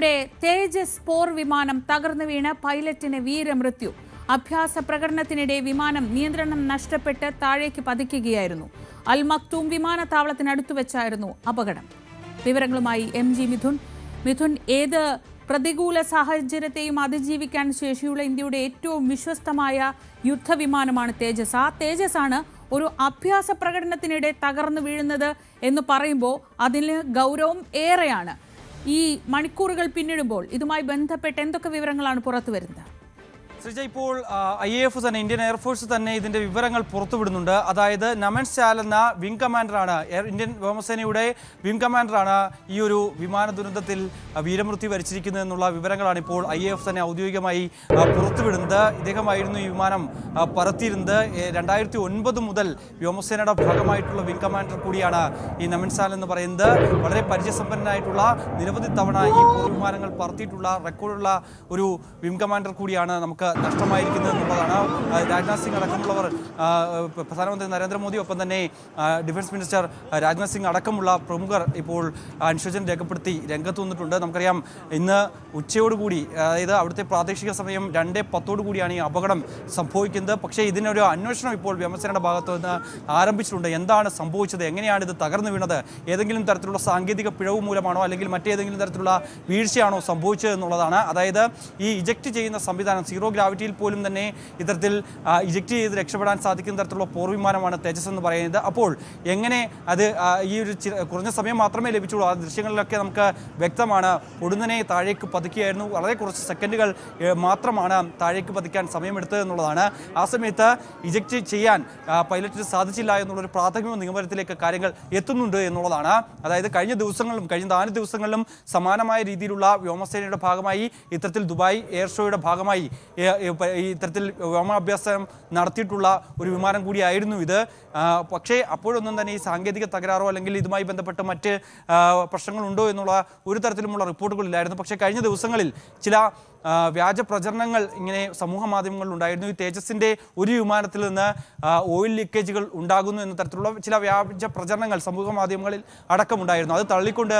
ഇന്ത്യയുടെ തേജസ് പോർ വിമാനം തകർന്നു വീണ് പൈലറ്റിന് വീരമൃത്യു. അഭ്യാസ പ്രകടനത്തിനിടെ വിമാനം നിയന്ത്രണം നഷ്ടപ്പെട്ട് താഴേക്ക് പതിക്കുകയായിരുന്നു. അൽ മക്തൂം വിമാനത്താവളത്തിനടുത്തു വെച്ചായിരുന്നു അപകടം. വിവരങ്ങളുമായി MG മിഥുൻ, ഏത് പ്രതികൂല സാഹചര്യത്തെയും അതിജീവിക്കാൻ ശേഷിയുള്ള ഇന്ത്യയുടെ ഏറ്റവും വിശ്വസ്തമായ യുദ്ധവിമാനമാണ് തേജസ്. ആ തേജസ് ആണ് ഒരു അഭ്യാസ പ്രകടനത്തിനിടെ തകർന്നു വീഴുന്നത് എന്ന് പറയുമ്പോൾ അതിന് ഗൗരവം ഏറെയാണ്. ഈ മണിക്കൂറുകൾ പിന്നിടുമ്പോൾ ഇതുമായി ബന്ധപ്പെട്ട് എന്തൊക്കെ വിവരങ്ങളാണ് പുറത്തു വരുന്നത്? ശ്രീജ, ഇപ്പോൾ IAF തന്നെ, ഇന്ത്യൻ എയർഫോഴ്സ് തന്നെ ഇതിന്റെ വിവരങ്ങൾ പുറത്തുവിടുന്നുണ്ട്. അതായത് നമൻ ശാൽ എന്ന വിംഗ് കമാൻഡറാണ്, ഇന്ത്യൻ വ്യോമസേനയുടെ വിംഗ് കമാൻഡറാണ് ഈ ഒരു വിമാന ദുരന്തത്തിൽ വീരമൃത്യു വരിച്ചിരിക്കുന്നത് എന്നുള്ള വിവരങ്ങളാണ് ഇപ്പോൾ IAF തന്നെ ഔദ്യോഗികമായി പുറത്തുവിടുന്നത്. ഇദ്ദേഹമായിരുന്നു ഈ വിമാനം പറത്തിയിരുന്നത്. 2009 മുതൽ വ്യോമസേനയുടെ ഭാഗമായിട്ടുള്ള വിംഗ് കമാൻഡർ കൂടിയാണ് ഈ നമൻ ശാൽ എന്ന് പറയുന്നത്. വളരെ പരിചയസമ്പന്നനായിട്ടുള്ള, നിരവധി തവണ ഈ വിമാനങ്ങൾ പറത്തിയിട്ടുള്ള റെക്കോർഡുള്ള ഒരു വിംഗ് കമാൻഡർ കൂടിയാണ് നമുക്ക് നഷ്ടമായിരിക്കുന്നത് എന്നുള്ളതാണ്. രാജ്നാഥ് സിംഗ് അടക്കമുള്ളവർ, പ്രധാനമന്ത്രി നരേന്ദ്രമോദി, ഒപ്പം തന്നെ ഡിഫൻസ് മിനിസ്റ്റർ രാജ്നാഥ് സിംഗ് അടക്കമുള്ള പ്രമുഖർ ഇപ്പോൾ അനുശോചനം രേഖപ്പെടുത്തി രംഗത്ത് വന്നിട്ടുണ്ട്. നമുക്കറിയാം, ഇന്ന് ഉച്ചയോടുകൂടി, അതായത് അവിടുത്തെ പ്രാദേശിക സമയം 2:10 കൂടിയാണ് ഈ അപകടം സംഭവിക്കുന്നത്. പക്ഷേ ഇതിനൊരു അന്വേഷണം ഇപ്പോൾ വ്യോമസേനയുടെ ഭാഗത്തു നിന്ന് ആരംഭിച്ചിട്ടുണ്ട്. എന്താണ് സംഭവിച്ചത്, എങ്ങനെയാണ് ഇത് തകർന്നു വീണത്, ഏതെങ്കിലും തരത്തിലുള്ള സാങ്കേതിക പിഴവ് മൂലമാണോ അല്ലെങ്കിൽ മറ്റേതെങ്കിലും തരത്തിലുള്ള വീഴ്ചയാണോ സംഭവിച്ചത് എന്നുള്ളതാണ്. അതായത് ഈ ഇജക്റ്റ് ചെയ്യുന്ന സംവിധാനം, സീറോ ഗ്രാവിറ്റിയിൽ പോലും തന്നെ ഇത്തരത്തിൽ ഇജക്റ്റ് ചെയ്ത് രക്ഷപ്പെടാൻ സാധിക്കുന്ന തരത്തിലുള്ള പോർവിമാനമാണ് തേജസ് എന്ന് പറയുന്നത്. അപ്പോൾ എങ്ങനെ അത് ഈ ഒരു കുറഞ്ഞ സമയം മാത്രമേ ലഭിച്ചുള്ളൂ. ആ ദൃശ്യങ്ങളിലൊക്കെ നമുക്ക് വ്യക്തമാണ്. പൊടുന്നനെ താഴേക്ക് പതിക്കുകയായിരുന്നു. വളരെ കുറച്ച് സെക്കൻഡുകൾ മാത്രമാണ് താഴേക്ക് പതിക്കാൻ സമയമെടുത്തത് എന്നുള്ളതാണ്. ആ സമയത്ത് ഇജക്റ്റ് ചെയ്യാൻ പൈലറ്റിന് സാധിച്ചില്ല എന്നുള്ളൊരു പ്രാഥമിക നിഗമനത്തിലേക്ക് കാര്യങ്ങൾ എത്തുന്നുണ്ട് എന്നുള്ളതാണ്. അതായത് കഴിഞ്ഞ 4 ദിവസങ്ങളിലും സമാനമായ രീതിയിലുള്ള വ്യോമസേനയുടെ ഭാഗമായി ഇത്തരത്തിൽ ദുബായ് എയർ ഷോയുടെ ഭാഗമായി ഇത്തരത്തിൽ വ്യോമാഭ്യാസം നടത്തിയിട്ടുള്ള ഒരു വിമാനം കൂടിയായിരുന്നു ഇത്. പക്ഷേ അപ്പോഴൊന്നും തന്നെ ഈ സാങ്കേതിക തകരാറോ അല്ലെങ്കിൽ ഇതുമായി ബന്ധപ്പെട്ട് മറ്റ് പ്രശ്നങ്ങളുണ്ടോ എന്നുള്ള ഒരു തരത്തിലുമുള്ള റിപ്പോർട്ടുകളില്ലായിരുന്നു. പക്ഷേ കഴിഞ്ഞ ദിവസങ്ങളിൽ ചില വ്യാജ പ്രചരണങ്ങൾ ഇങ്ങനെ സമൂഹ മാധ്യമങ്ങളിൽ ഉണ്ടായിരുന്നു. ഈ തേജസിൻ്റെ ഒരു വിമാനത്തിൽ നിന്ന് ഓയിൽ ലീക്കേജുകൾ ഉണ്ടാകുന്നു എന്ന തരത്തിലുള്ള ചില വ്യാജ പ്രചരണങ്ങൾ സമൂഹ മാധ്യമങ്ങളിൽ അടക്കമുണ്ടായിരുന്നു. അത് തള്ളിക്കൊണ്ട്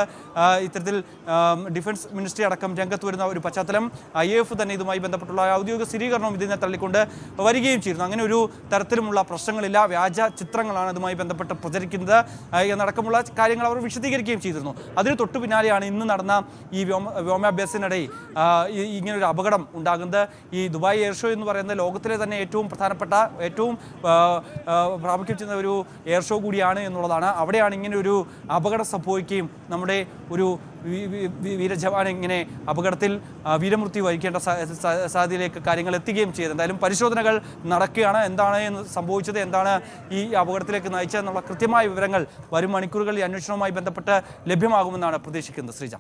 ഇത്തരത്തിൽ ഡിഫൻസ് മിനിസ്ട്രി അടക്കം രംഗത്ത് വരുന്ന ഒരു പശ്ചാത്തലം, IAF തന്നെ ഇതുമായി ബന്ധപ്പെട്ടുള്ള ഔദ്യോഗിക സ്ഥിരീകരണം ഇതിനെ തള്ളിക്കൊണ്ട് വരികയും ചെയ്യുന്നു. അങ്ങനെ ഒരു തരത്തിലുമുള്ള പ്രശ്നങ്ങളില്ല, വ്യാജ ചിത്രങ്ങളാണ് ഇതുമായി ബന്ധപ്പെട്ട് പ്രചരിക്കുന്നത് എന്നടക്കമുള്ള കാര്യങ്ങൾ അവർ വിശദീകരിക്കുകയും ചെയ്തിരുന്നു. അതിന് തൊട്ടു പിന്നാലെയാണ് ഇന്ന് നടന്ന ഈ വ്യോമാഭ്യാസത്തിനിടെ ഇങ്ങനൊരു അപകടം ഉണ്ടാകുന്നത്. ഈ ദുബായ് എയർ ഷോ എന്ന് പറയുന്നത് ലോകത്തിലെ തന്നെ ഏറ്റവും പ്രധാനപ്പെട്ട, ഏറ്റവും പ്രാമുഖ്യം ചെയ്യുന്ന ഒരു എയർ ഷോ കൂടിയാണ് എന്നുള്ളതാണ്. അവിടെയാണ് ഇങ്ങനെ ഒരു അപകടം സംഭവിക്കുകയും നമ്മുടെ ഒരു വീരജവാൻ ഇങ്ങനെ അപകടത്തിൽ വീരമൃത്യു വരിക്കേണ്ട സാധ്യതയിലേക്ക് കാര്യങ്ങൾ എത്തുകയും ചെയ്തത്. എന്തായാലും പരിശോധനകൾ നടക്കുകയാണ്. എന്താണ് എന്ന് സംഭവിച്ചത്, എന്താണ് ഈ അപകടത്തിലേക്ക് നയിച്ചതെന്നുള്ള കൃത്യമായ വിവരങ്ങൾ വരും മണിക്കൂറുകളിൽ അന്വേഷണവുമായി ബന്ധപ്പെട്ട് ലഭ്യമാകുമെന്നാണ് പ്രതീക്ഷിക്കുന്നത്. ശ്രീജ.